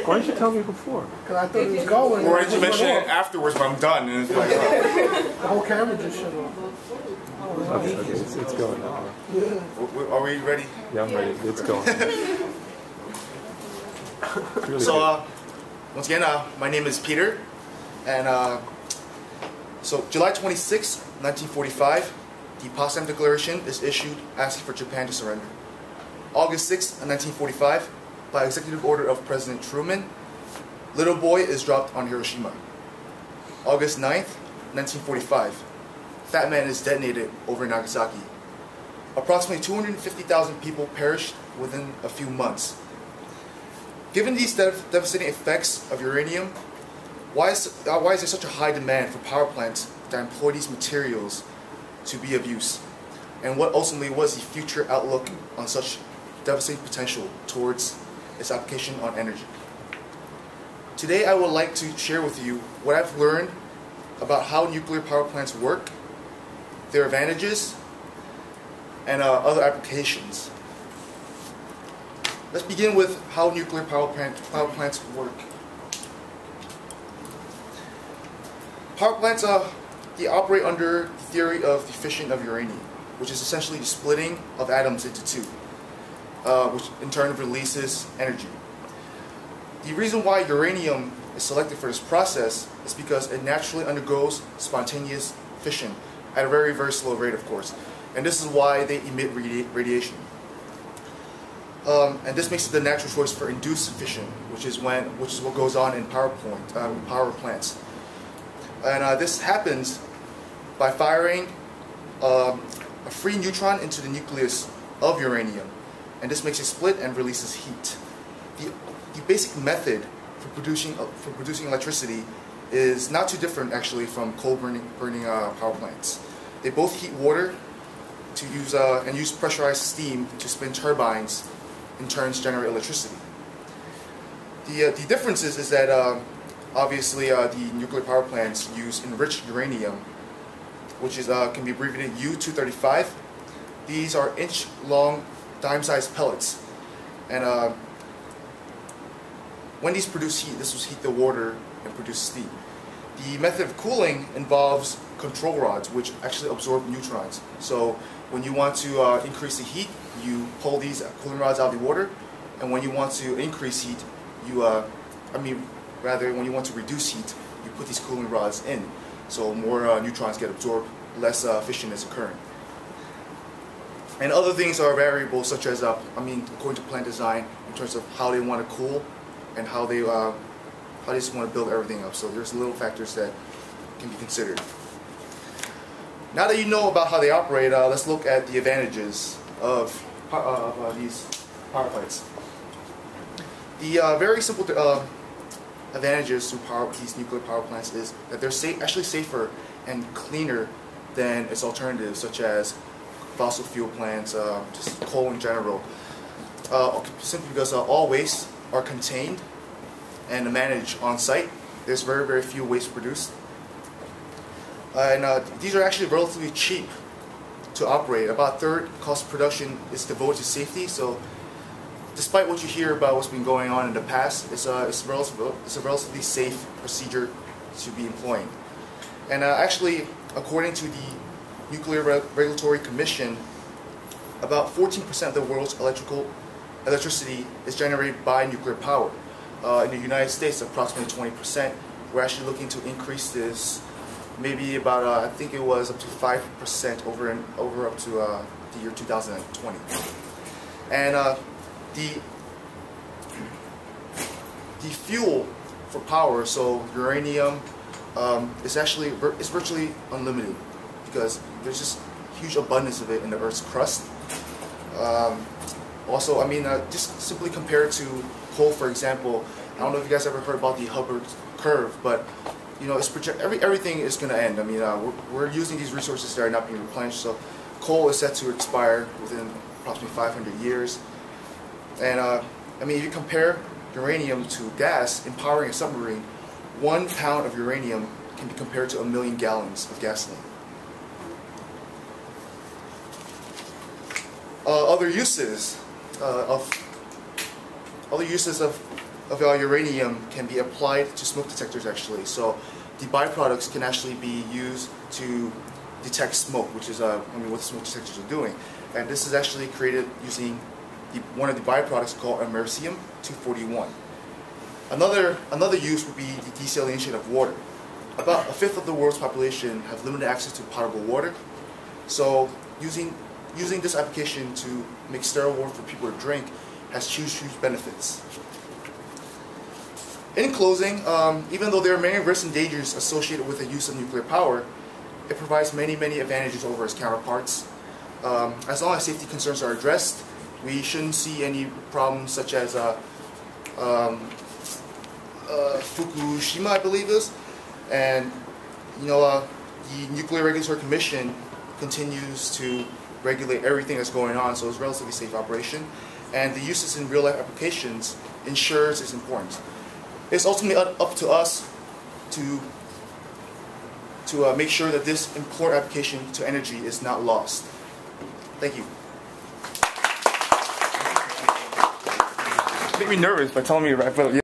Why didn't you tell me before? Because I thought it was going. Or did you mention it afterwards when I'm done? And it's like, the whole camera just shut off. Okay, it's going now. Are we ready? Yeah, I'm ready. It's going. Really so, once again, my name is Peter. And so, July 26, 1945, the Potsdam Declaration is issued asking for Japan to surrender. August 6, 1945, by executive order of President Truman, Little Boy is dropped on Hiroshima. August 9th, 1945, Fat Man is detonated over Nagasaki. Approximately 250,000 people perished within a few months. Given these devastating effects of uranium, why is there such a high demand for power plants that employ these materials to be of use? And what ultimately was the future outlook on such devastating potential towards its application on energy? Today I would like to share with you what I've learned about how nuclear power plants work, their advantages, and other applications. Let's begin with how nuclear power plants work. Power plants they operate under the theory of the fission of uranium, which is essentially the splitting of atoms into two, which in turn releases energy. The reason why uranium is selected for this process is because it naturally undergoes spontaneous fission at a very, very slow rate, of course. And this is why they emit radiation. And this makes it the natural choice for induced fission, which is what goes on in power plants. And this happens by firing a free neutron into the nucleus of uranium, and this makes it split and releases heat. The basic method for producing electricity is not too different actually from coal burning power plants. They both heat water to use pressurized steam to spin turbines, in turn generate electricity. The difference is that obviously the nuclear power plants use enriched uranium, which is can be abbreviated U-235. These are inch-long dime-sized pellets, and when these produce heat, this will heat the water and produce steam. The method of cooling involves control rods, which actually absorb neutrons. So when you want to increase the heat, you pull these cooling rods out of the water, and when you want to increase heat, when you want to reduce heat, you put these cooling rods in, so more neutrons get absorbed, less fission is occurring. And other things are variable, such as according to plant design, in terms of how they want to cool and how they just want to build everything up. So there's little factors that can be considered. Now that you know about how they operate, let's look at the advantages of these power plants. The very simple advantages to these nuclear power plants is that they're actually safer and cleaner than its alternatives, such as fossil fuel plants, just coal in general. Simply because all wastes are contained and managed on site. There's very, very few wastes produced. And these are actually relatively cheap to operate. About a third cost of production is devoted to safety. So despite what you hear about what's been going on in the past, it's a relatively safe procedure to be employing. And actually, according to the Nuclear Regulatory Commission, about 14% of the world's electricity is generated by nuclear power. In the United States, approximately 20%. We're actually looking to increase this, maybe about I think it was up to 5% over up to the year 2020. And the fuel for power, so uranium, is virtually unlimited because there's just huge abundance of it in the Earth's crust. Also, just simply compared to coal, for example, I don't know if you guys ever heard about the Hubbard curve, but it's everything is going to end. We're using these resources that are not being replenished. So, coal is set to expire within approximately 500 years. And if you compare uranium to gas in powering a submarine, 1 pound of uranium can be compared to 1 million gallons of gasoline. Other uses of of our uranium can be applied to smoke detectors actually. So the byproducts can actually be used to detect smoke, which is what the smoke detectors are doing. And this is actually created using one of the byproducts called americium-241. Another use would be the desalination of water. About a fifth of the world's population have limited access to potable water. So using this application to make sterile water for people to drink has huge benefits. In closing, even though there are many risks and dangers associated with the use of nuclear power, it provides many advantages over its counterparts. As long as safety concerns are addressed, we shouldn't see any problems such as Fukushima, I believe is, and the Nuclear Regulatory Commission continues to regulate everything that's going on, so it's a relatively safe operation, and the uses in real life applications ensures its importance. It's ultimately up to us to make sure that this important application to energy is not lost. Thank you. Make me nervous by telling me to wrap up.